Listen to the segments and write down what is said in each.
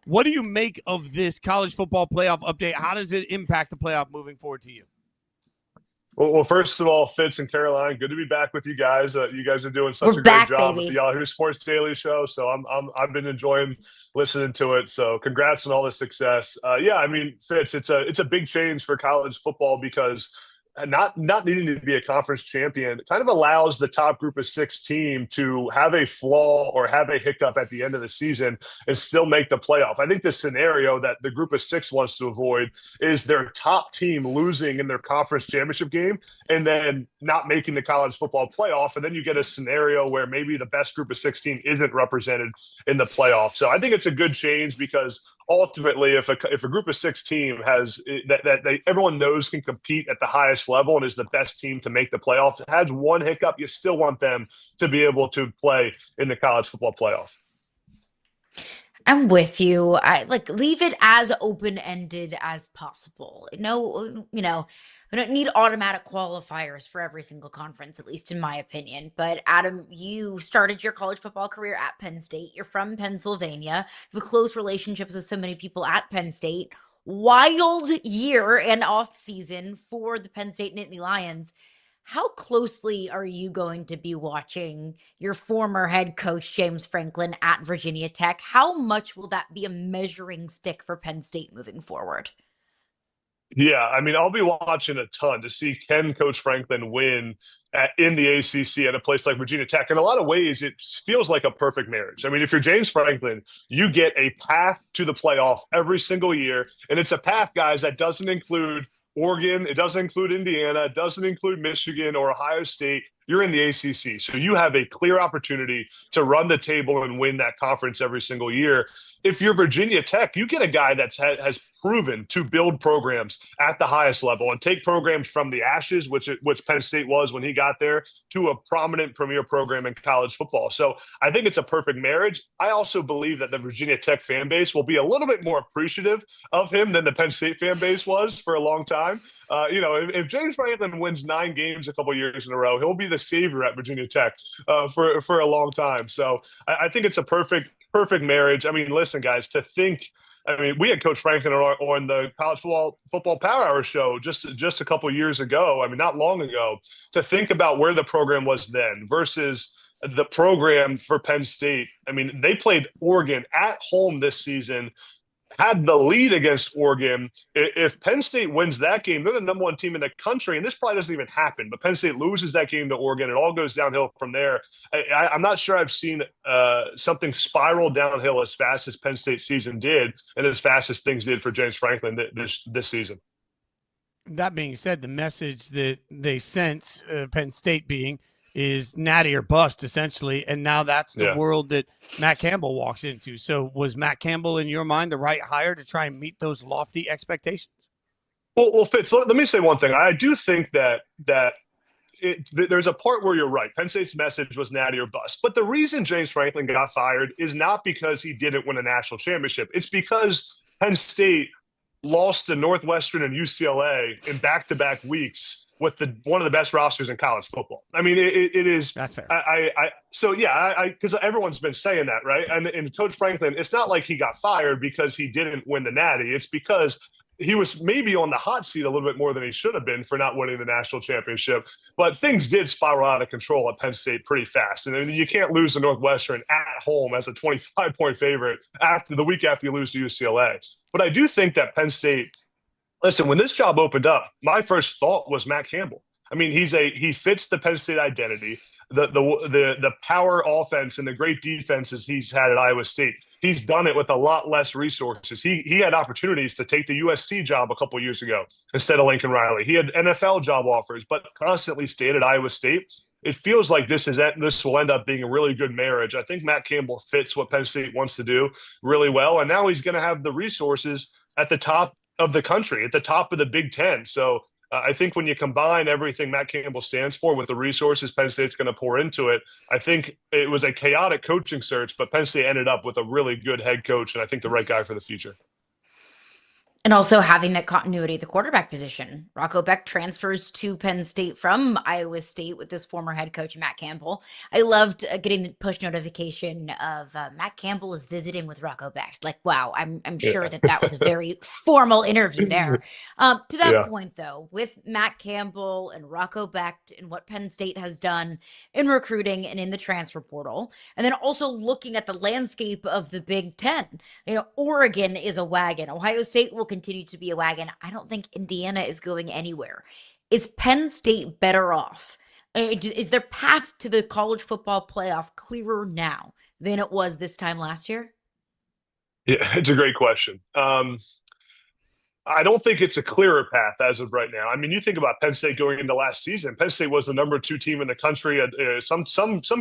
What do you make of this college football playoff update? How does it impact the playoff moving forward to you? Well, first of all, Fitz and Caroline, good to be back with you guys. You guys are doing such We're a great back, job with the baby. Yahoo Sports Daily Show. So I've been enjoying listening to it. So congrats on all the success. Yeah, I mean, Fitz, it's a big change for college football because not needing to be a conference champion kind of allows the top group of 6 team to have a flaw or have a hiccup at the end of the season and still make the playoff. I think the scenario that the group of 6 wants to avoid is their top team losing in their conference championship game and then not making the college football playoff. And then you get a scenario where maybe the best group of 16 isn't represented in the playoff. So I think it's a good change because ultimately, if a group of 6 team has everyone knows can compete at the highest level and is the best team to make the playoffs, it has one hiccup, you still want them to be able to play in the college football playoff. I'm with you. I like leave it as open-ended as possible. No, we don't need automatic qualifiers for every single conference, at least in my opinion. But Adam, you started your college football career at Penn State. You're from Pennsylvania. You have close relationships with so many people at Penn State. Wild year and off season for the Penn State Nittany Lions. How closely are you going to be watching your former head coach, James Franklin, at Virginia Tech? How much will that be a measuring stick for Penn State moving forward? Yeah, I mean, I'll be watching a ton to see can Coach Franklin win in the ACC at a place like Virginia Tech. In a lot of ways, it feels like a perfect marriage. I mean, if you're James Franklin, you get a path to the playoff every single year, and it's a path, guys, that doesn't include Oregon, it doesn't include Indiana, it doesn't include Michigan or Ohio State. You're in the ACC, so you have a clear opportunity to run the table and win that conference every single year. If you're Virginia Tech, you get a guy that has proven to build programs at the highest level and take programs from the ashes, which Penn State was when he got there, to a prominent premier program in college football. So I think it's a perfect marriage. I also believe that the Virginia Tech fan base will be a little bit more appreciative of him than the Penn State fan base was for a long time. If James Franklin wins 9 games a couple years in a row, he'll be the savior at Virginia Tech for a long time. So I think it's a perfect marriage. I mean, listen, guys, we had Coach Franklin on the College Football Power Hour show just a couple years ago. I mean, not long ago. To think about where the program was then versus the program for Penn State. I mean, they played Oregon at home this season, had the lead against Oregon. If Penn State wins that game, they're the number 1 team in the country, and this probably doesn't even happen. But Penn State loses that game to Oregon, it all goes downhill from there. I'm not sure I've seen something spiral downhill as fast as Penn State season did, and as fast as things did for James Franklin this season. That being said, the message that they sent, Penn State being, is natty or bust, essentially. And now that's the world that Matt Campbell walks into. So was Matt Campbell, in your mind, the right hire to try and meet those lofty expectations? Well, Fitz, let me say one thing. I do think that there's a part where you're right. Penn State's message was natty or bust. But the reason James Franklin got fired is not because he didn't win a national championship. It's because Penn State lost to Northwestern and UCLA in back-to-back weeks with one of the best rosters in college football. I mean, it is. That's fair. Because everyone's been saying that, right? And Coach Franklin, it's not like he got fired because he didn't win the Natty. It's because he was maybe on the hot seat a little bit more than he should have been for not winning the national championship. But things did spiral out of control at Penn State pretty fast. And you can't lose to Northwestern at home as a 25-point favorite the week after you lose to UCLA. But I do think that Penn State, listen, when this job opened up, my first thought was Matt Campbell. I mean, he fits the Penn State identity, the power offense and the great defenses he's had at Iowa State. He's done it with a lot less resources. He had opportunities to take the USC job a couple years ago instead of Lincoln Riley. He had NFL job offers, but constantly stayed at Iowa State. It feels like this will end up being a really good marriage. I think Matt Campbell fits what Penn State wants to do really well, and now he's going to have the resources at the top of the country, at the top of the Big Ten. So I think when you combine everything Matt Campbell stands for with the resources Penn State's going to pour into it, I think it was a chaotic coaching search, but Penn State ended up with a really good head coach, and I think the right guy for the future. And also having that continuity at the quarterback position. Rocco Beck transfers to Penn State from Iowa State with his former head coach, Matt Campbell. I loved getting the push notification of Matt Campbell is visiting with Rocco Beck. Like, wow, I'm sure that was a very formal interview there. To that point, though, with Matt Campbell and Rocco Beck and what Penn State has done in recruiting and in the transfer portal, and then also looking at the landscape of the Big Ten, Oregon is a wagon. Ohio State will continue to be a wagon. I don't think Indiana is going anywhere. Is Penn State better off? Is their path to the college football playoff clearer now than it was this time last year? Yeah, it's a great question. I don't think it's a clearer path as of right now. I mean, you think about Penn State going into last season. Penn State was the number 2 team in the country. Some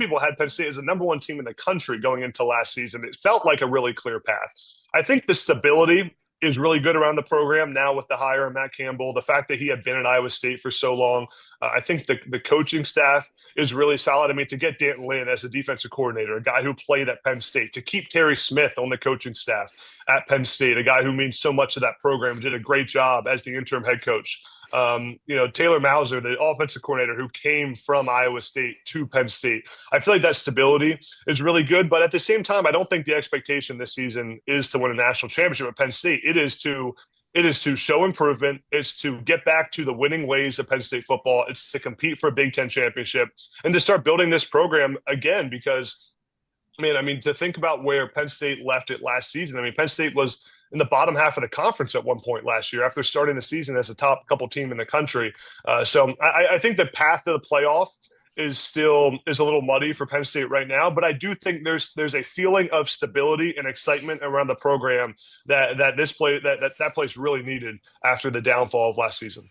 people had Penn State as the number 1 team in the country going into last season. It felt like a really clear path. I think the stability is really good around the program now with the hire of Matt Campbell. The fact that he had been at Iowa State for so long, I think the coaching staff is really solid. I mean, to get D'Anton Lynn as a defensive coordinator, a guy who played at Penn State, to keep Terry Smith on the coaching staff at Penn State, a guy who means so much to that program, did a great job as the interim head coach. Taylor Mauser, the offensive coordinator who came from Iowa State to Penn State. I feel like that stability is really good. But at the same time, I don't think the expectation this season is to win a national championship at Penn State. It is to show improvement. It's to get back to the winning ways of Penn State football. It's to compete for a Big Ten championship and to start building this program again, because to think about where Penn State left it last season. Penn State was in the bottom half of the conference at one point last year after starting the season as a top couple team in the country. So I think the path to the playoff is a little muddy for Penn State right now, but I do think there's a feeling of stability and excitement around the program that place really needed after the downfall of last season.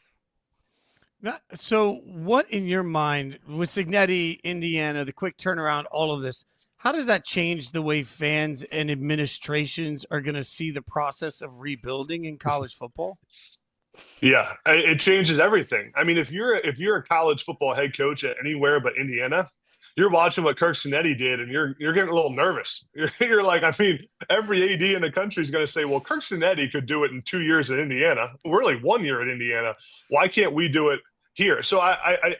So what in your mind with Cignetti, Indiana, the quick turnaround, all of this, how does that change the way fans and administrations are going to see the process of rebuilding in college football? Yeah, it changes everything. If you're a college football head coach at anywhere but Indiana, you're watching what Curt Cignetti did, and you're getting a little nervous. You're like, every AD in the country is going to say, well, Curt Cignetti could do it in 2 years at Indiana, really 1 year at Indiana. Why can't we do it here? So I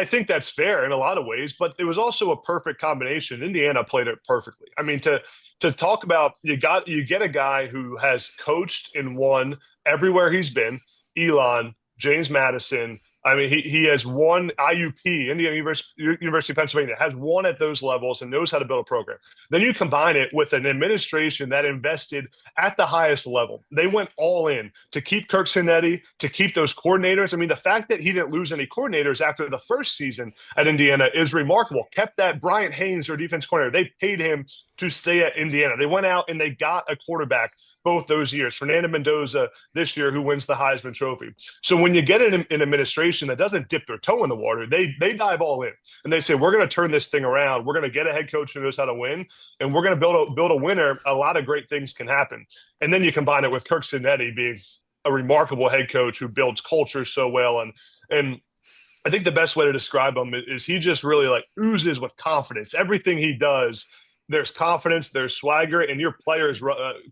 think that's fair in a lot of ways, but it was also a perfect combination. Indiana played it perfectly. To talk about, you get a guy who has coached and won everywhere he's been, Elon, James Madison. He has won IUP, Indiana University of Pennsylvania, has won at those levels and knows how to build a program. Then you combine it with an administration that invested at the highest level. They went all in to keep Curt Cignetti, to keep those coordinators. The fact that he didn't lose any coordinators after the first season at Indiana is remarkable. Kept that Bryant Haynes, their defense coordinator. They paid him to stay at Indiana. They went out and they got a quarterback both those years. Fernando Mendoza this year, who wins the Heisman Trophy. So when you get an administration that doesn't dip their toe in the water, they dive all in and they say, we're going to turn this thing around. We're going to get a head coach who knows how to win, and we're going to build a winner. A lot of great things can happen. And then you combine it with Curt Cignetti being a remarkable head coach who builds culture so well. And I think the best way to describe him is he just really oozes with confidence. Everything he does, there's confidence, there's swagger, and your players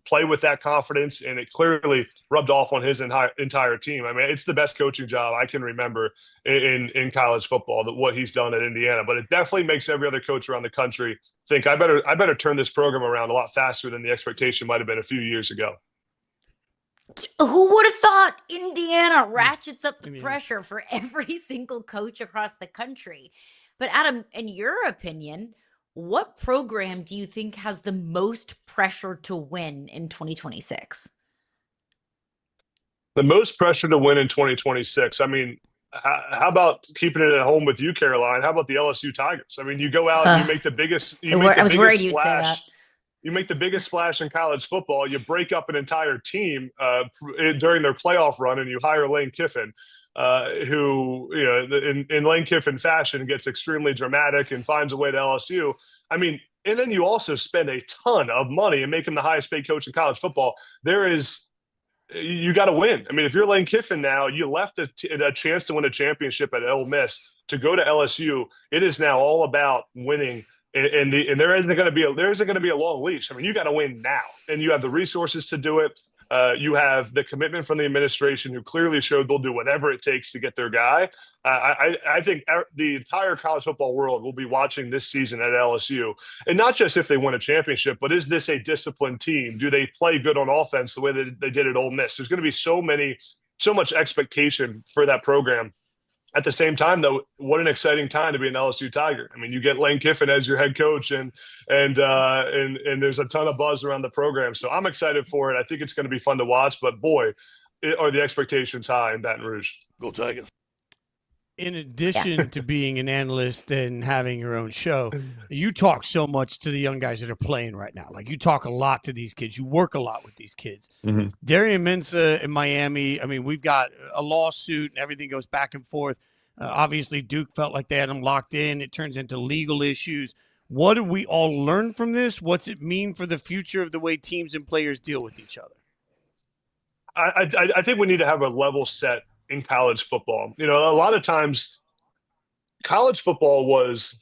play with that confidence, and it clearly rubbed off on his entire team. It's the best coaching job I can remember in college football, what he's done at Indiana. But it definitely makes every other coach around the country think, I better turn this program around a lot faster than the expectation might have been a few years ago. Who would have thought Indiana ratchets up the pressure for every single coach across the country? But Adam, in your opinion, what program do you think has the most pressure to win in 2026? The most pressure to win in 2026. How about keeping it at home with you, Caroline? How about the LSU Tigers? You go out and you make the biggest. I was worried you'd say that. You make the biggest splash in college football. You break up an entire team during their playoff run, and you hire Lane Kiffin, who, in Lane Kiffin fashion, gets extremely dramatic and finds a way to LSU. And then you also spend a ton of money and make him the highest paid coach in college football. You got to win. If you're Lane Kiffin now, you left a chance to win a championship at Ole Miss to go to LSU. It is now all about winning. And there isn't going to be a long leash. You got to win now, and you have the resources to do it. You have the commitment from the administration, who clearly showed they'll do whatever it takes to get their guy. I think the entire college football world will be watching this season at LSU, and not just if they win a championship, but is this a disciplined team? Do they play good on offense the way that they did at Ole Miss? There's going to be so much expectation for that program. At the same time, though, what an exciting time to be an LSU Tiger. I mean, you get Lane Kiffin as your head coach, and there's a ton of buzz around the program. So I'm excited for it. I think it's going to be fun to watch. But boy, are the expectations high in Baton Rouge. Go Tigers. In addition to being an analyst and having your own show, you talk so much to the young guys that are playing right now. Like, you talk a lot to these kids. You work a lot with these kids. Mm-hmm. Darian Mensah in Miami, I mean, we've got a lawsuit and everything goes back and forth. Obviously, Duke felt like they had him locked in. It turns into legal issues. What do we all learn from this? What's it mean for the future of the way teams and players deal with each other? I think we need to have a level set in college football. You know, a lot of times college football was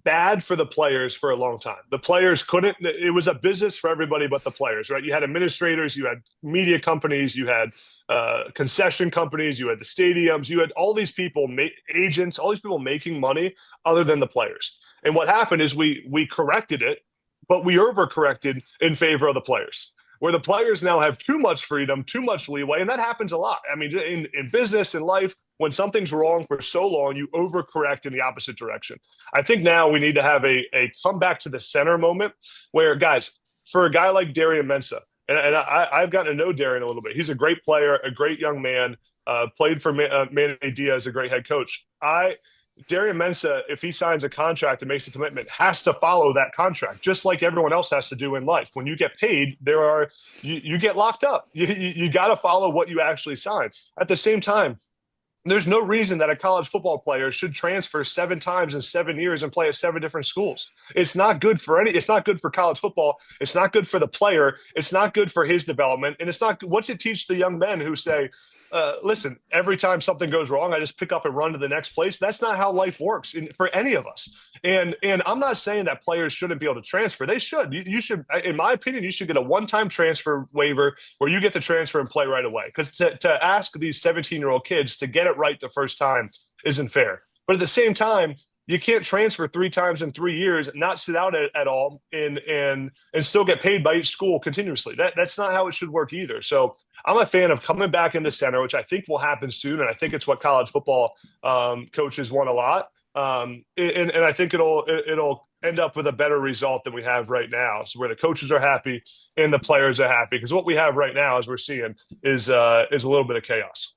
bad for the players for a long time. The players couldn't, it was a business for everybody but the players, right? You had administrators, you had media companies, you had concession companies, you had the stadiums, you had all these people, agents, all these people making money other than the players. And what happened is we corrected it, but we overcorrected in favor of the players, where the players now have too much freedom, too much leeway. And that happens a lot. I mean, in business and life, when something's wrong for so long, you overcorrect in the opposite direction. I think now we need to have a come back to the center moment where, guys, for a guy like Darian Mensah, and I've gotten to know Darian a little bit. He's a great player, a great young man, played for Manny Diaz, a great head coach. Darian Mensah, if he signs a contract and makes a commitment, has to follow that contract, just like everyone else has to do in life. When you get paid, you get locked up. You got to follow what you actually sign. At the same time, there's no reason that a college football player should transfer 7 times in 7 years and play at 7 different schools. It's not good for it's not good for college football. It's not good for the player. It's not good for his development. And it's not, what's it teach the young men who say, listen, every time something goes wrong, I just pick up and run to the next place. That's not how life works for any of us. And I'm not saying that players shouldn't be able to transfer. They should. You should, in my opinion, you should get a one-time transfer waiver where you get to transfer and play right away. Because to ask these 17-year-old kids to get it right the first time isn't fair. But at the same time, you can't transfer 3 times in 3 years, not sit out at all, and still get paid by each school continuously. That's not how it should work either. So I'm a fan of coming back in the center, which I think will happen soon, and I think it's what college football coaches want a lot. And I think it'll end up with a better result than we have right now, so where the coaches are happy and the players are happy. Because what we have right now, as we're seeing, is a little bit of chaos.